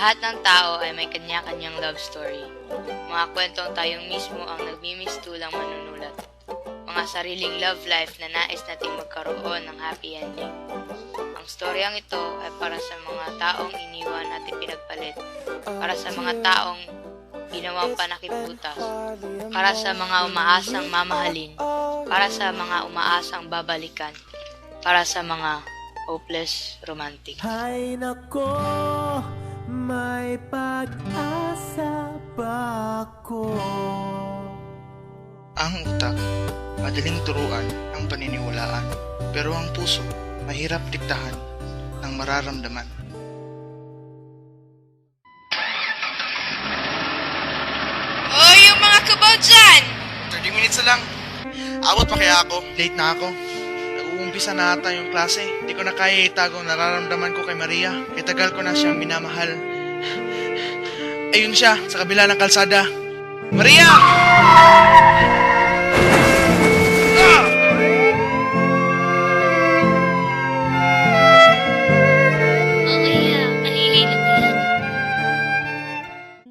Lahat ng tao ay may kanya-kanyang love story. Mga kwentong tayong mismo ang nagmimistulang manunulat. Mga sariling love life na nais nating magkaroon ng happy ending. Ang storyang ito ay para sa mga taong iniwan at ipinagpalit. Para sa mga taong ginawang panakibutas. Para sa mga umaasang mamahalin. Para sa mga umaasang babalikan. Para sa mga hopeless romantic. Hay nako, may pag-asa ba ako? Ang utak, madaling turuan ang paniniwalaan, pero ang puso, mahirap diktahan ng mararamdaman. Hoy, yung mga kabaw dyan! 30 minutes na lang. Abot pa kaya ako? Late na ako. Nag-uumpisa na ata yung klase. Hindi ko na kaya itago ang nararamdaman ko kay Maria. Kaya tagal ko na siyang minamahal. Ayun siya, sa kabila ng kalsada. Maria!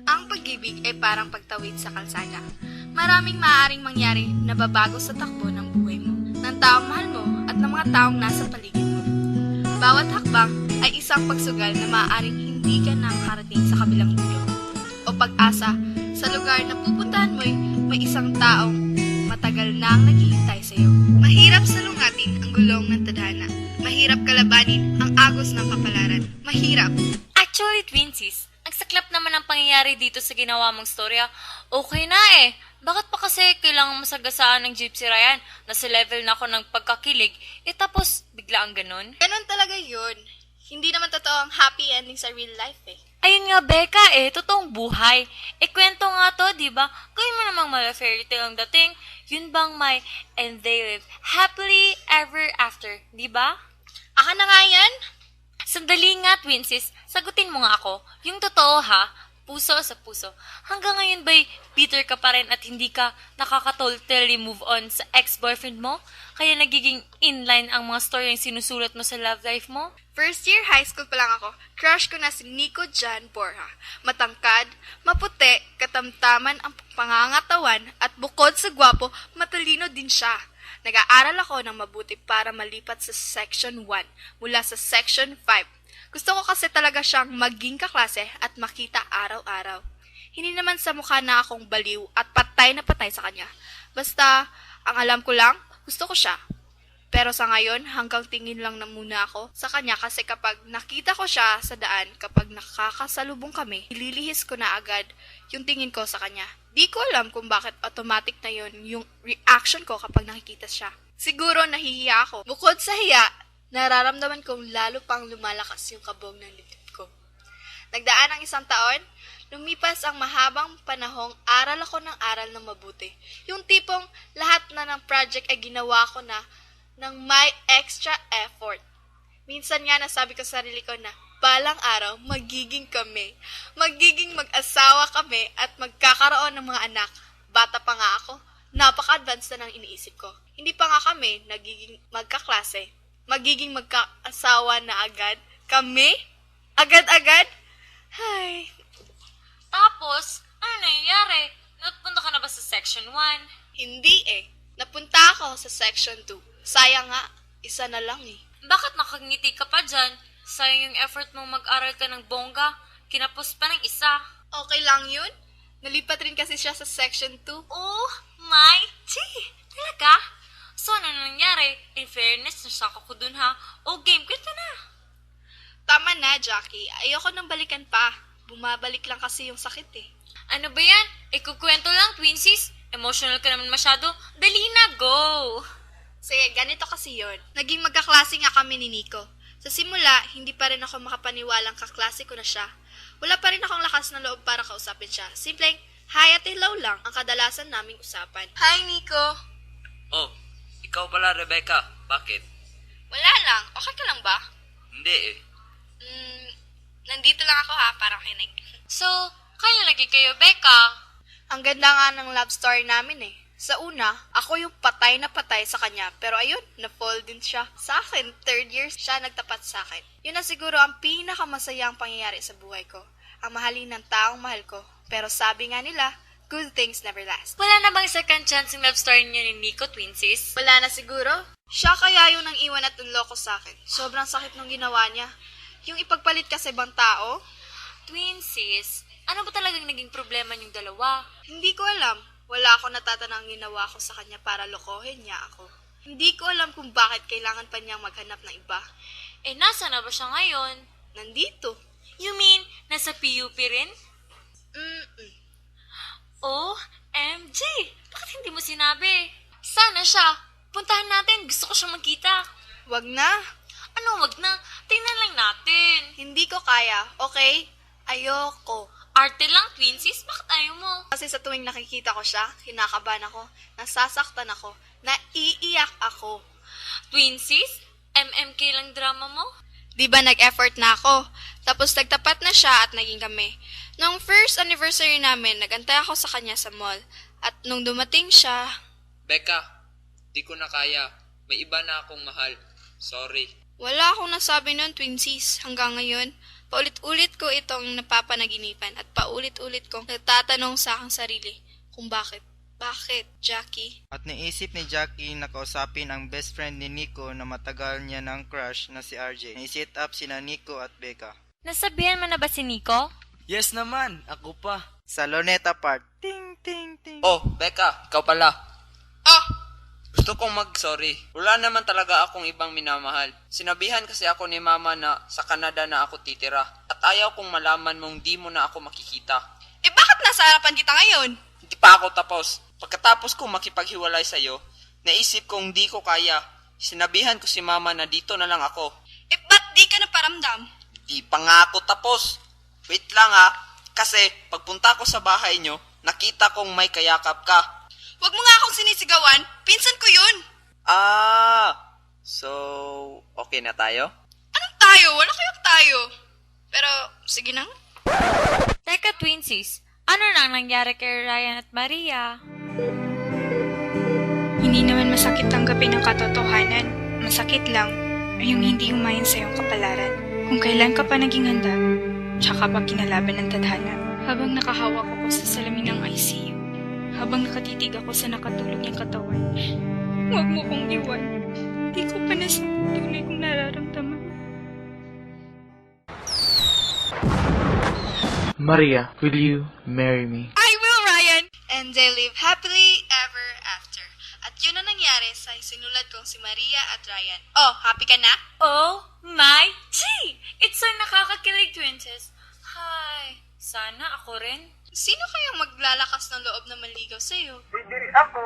Ang pag-ibig ay parang pagtawid sa kalsada. Maraming maaaring mangyari na babago sa takbo ng buhay mo, ng taong mahal mo at ng mga taong nasa paligid mo. Bawat hakbang ay isang pagsugal na maaaring hindi ka nakarating sa kabilang dulo. O pag-asa, sa lugar na pupuntahan mo'y may isang taong matagal na ang naghihintay sa iyo. Mahirap salungatin ang gulong ng tadhana. Mahirap kalabanin ang agos ng kapalaran. Mahirap. Actually, Twinsies, ang saklap naman ang pangyayari dito sa ginawa mong storya. Okay na eh. Bakit pa kasi kailangan masagasaan ng Gypsy Ryan? Nasa level na ako ng pagkakilig, tapos bigla ang ganun? Ganun talaga yun. Hindi naman totoo ang happy ending sa real life eh. Ayun nga, Becca totoong buhay. Kwento nga to, di ba? Gawin mo namang mala fairy tale ang dating. Yun bang may and they live happily ever after, di ba? Aka na nga yan? Sandali nga, Twinsies. Sagutin mo nga ako. Yung totoo ha, puso sa puso. Hanggang ngayon ba'y bitter ka pa rin at hindi ka nakakatotally move on sa ex-boyfriend mo? Kaya nagiging inline ang mga story yung sinusulat mo sa love life mo? First year high school pa lang ako, crush ko na si Nico Jan Borja. Matangkad, maputi, katamtaman ang pangangatawan at bukod sa gwapo, matalino din siya. Nag-aaral ako ng mabuti para malipat sa Section 1 mula sa Section 5. Gusto ko kasi talaga siyang maging kaklase at makita araw-araw. Hindi naman sa mukha na akong baliw at patay na patay sa kanya. Basta, ang alam ko lang, gusto ko siya. Pero sa ngayon, hanggang tingin lang na muna ako sa kanya kasi kapag nakita ko siya sa daan, kapag nakakasalubong kami, ililihis ko na agad yung tingin ko sa kanya. Di ko alam kung bakit automatic na yun yung reaction ko kapag nakikita siya. Siguro nahihiya ako. Bukod sa hiya, nararamdaman kong lalo pang lumalakas yung kabog ng dibdib ko. Nagdaan ang 1 taon, lumipas ang mahabang panahong aral ako ng aral ng mabuti. Yung tipong lahat na ng project ay ginawa ko na ng may extra effort. Minsan nga nasabi ko sa sarili ko na balang araw magiging kami. Magiging mag-asawa kami at magkakaroon ng mga anak. Bata pa nga ako, napaka-advanced na ng iniisip ko. Hindi pa nga kami nagiging magkaklase. Magiging magka-asawa na agad. Kami? Agad-agad? Ay. Tapos, ano nangyayari? Napunta ka na ba sa Section 1? Hindi eh. Napunta ako sa Section 2. Sayang nga, isa na lang eh. Bakit nakangiti ka pa dyan? Sayang yung effort mong mag-aral ka ng bongga. Kinapos pa ng isa. Okay lang yun? Nalipat rin kasi siya sa Section 2. Oh my gee! Talaga? So, ano nangyari? In fairness, nasaka ko dun ha. Oh, game, kwento na. Tama na, Jackie. Ayoko nang balikan pa. Bumabalik lang kasi yung sakit eh. Ano ba yan? Ikukwento lang, Twinsies. Emotional ka naman masyado. Dali na, go! Sige, ganito kasi yon. Naging magkaklase nga kami ni Nico. Sa simula, hindi pa rin ako makapaniwalang kaklase ko na siya. Wala pa rin akong lakas na loob para kausapin siya. Simpleng, hi at hello lang ang kadalasan naming usapan. Hi, Nico! Oh, ikaw pala, Rebecca. Bakit? Wala lang. Okay ka lang ba? Hindi eh. Nandito lang ako ha, para kinig. So, kailan lagi kayo, Becca? Ang ganda nga ng love story namin eh. Sa una, ako yung patay na patay sa kanya, pero ayun, na-fall din siya. Sa akin, 3rd year siya nagtapat sa akin. Yun na siguro ang pinakamasayang pangyayari sa buhay ko. Ang mahalin ng taong mahal ko. Pero sabi nga nila, good things never last. Wala na bang second chance yung love story niyo ni Nico, twinsies? Wala na siguro. Siya kaya yung nang iwan at nunloko sa akin. Sobrang sakit nung ginawa niya. Yung ipagpalit ka sa ibang tao, Twinsies, ano ba talagang naging problema niyong dalawa? hindi ko alam. Wala ako natatanang ginawa ko sa kanya para lokohin niya ako. Hindi ko alam kung bakit kailangan pa niyang maghanap ng iba. Eh, nasa na ba siya ngayon? Nandito. You mean, nasa PUP rin? Mm-mm. OMG! Bakit hindi mo sinabi? Sana siya. Puntahan natin. Gusto ko siyang magkita. Wag na. Ano, wag na. Tingnan lang natin. Hindi ko kaya, okay? Ayoko. Arte lang, twinsies. Bakit ayaw mo? Kasi sa tuwing nakikita ko siya, kinakabahan ako, nasasaktan ako, naiiyak ako. Twinsies? MMK lang drama mo? Di ba nag-effort na ako? Tapos nagtapat na siya at naging kami. Nung first anniversary namin, nagantay ako sa kanya sa mall. At nung dumating siya, Becca, di ko na kaya. May iba na akong mahal. Sorry. wala akong nasabi nun, twinsies, hanggang ngayon. Paulit-ulit ko itong napapanaginipan at paulit-ulit kong natatanong sa aking sarili kung bakit. Bakit, Jackie? At naisip ni Jackie na kausapin ang best friend ni Nico na matagal niya ng crush na si RJ. Naisit up sina Nico at Becca. Nasabihan mo na ba si Nico? Yes naman, ako pa. Sa Luneta Park. Ting, ting, ting. Oh, Becca, ikaw pala. Ah! Gusto kong mag-sorry. Wala naman talaga akong ibang minamahal. Sinabihan kasi ako ni Mama na sa Canada na ako titira. At ayaw kong malaman mong di mo na ako makikita. Eh bakit nasa harapan kita ngayon? Hindi pa ako tapos. Pagkatapos kong makipaghiwalay sa'yo, naisip kong di ko kaya. Sinabihan ko si Mama na dito na lang ako. Eh ba't di ka naparamdam? Di pa nga ako tapos. Wait lang ha. Kasi pagpunta ko sa bahay nyo, nakita kong may kayakap ka. Huwag mo nga akong sinisigawan. Pinsan ko yun. So, okay na tayo? Anong tayo? Wala kayong tayo. Pero, sige na. Teka, twinsies. Ano nang nangyari kay Ryan at Maria? Hindi naman masakit tanggapin ang katotohanan. Masakit lang ay yung hindi umayon sa iyong kapalaran. Kung kailan ka pa naging handa, tsaka pa kinalaban ng tadhana. Habang nakahawak ako sa salamin ng ICU, habang nakatitig ako sa nakatulog niyang katawan, huwag mo kong iwan. Di ko pa nasabi tunay kong nararamdaman. Maria, will you marry me? I will, Ryan! And they live happily ever after. At yun ang nangyari sa sinulat kong si Maria at Ryan. Oh, happy ka na? Oh my G! It's so nakakakilig, twinsies. Hi. Sana ako rin. Sino kayang maglalakas ng loob na maligaw sa'yo? Diri ako.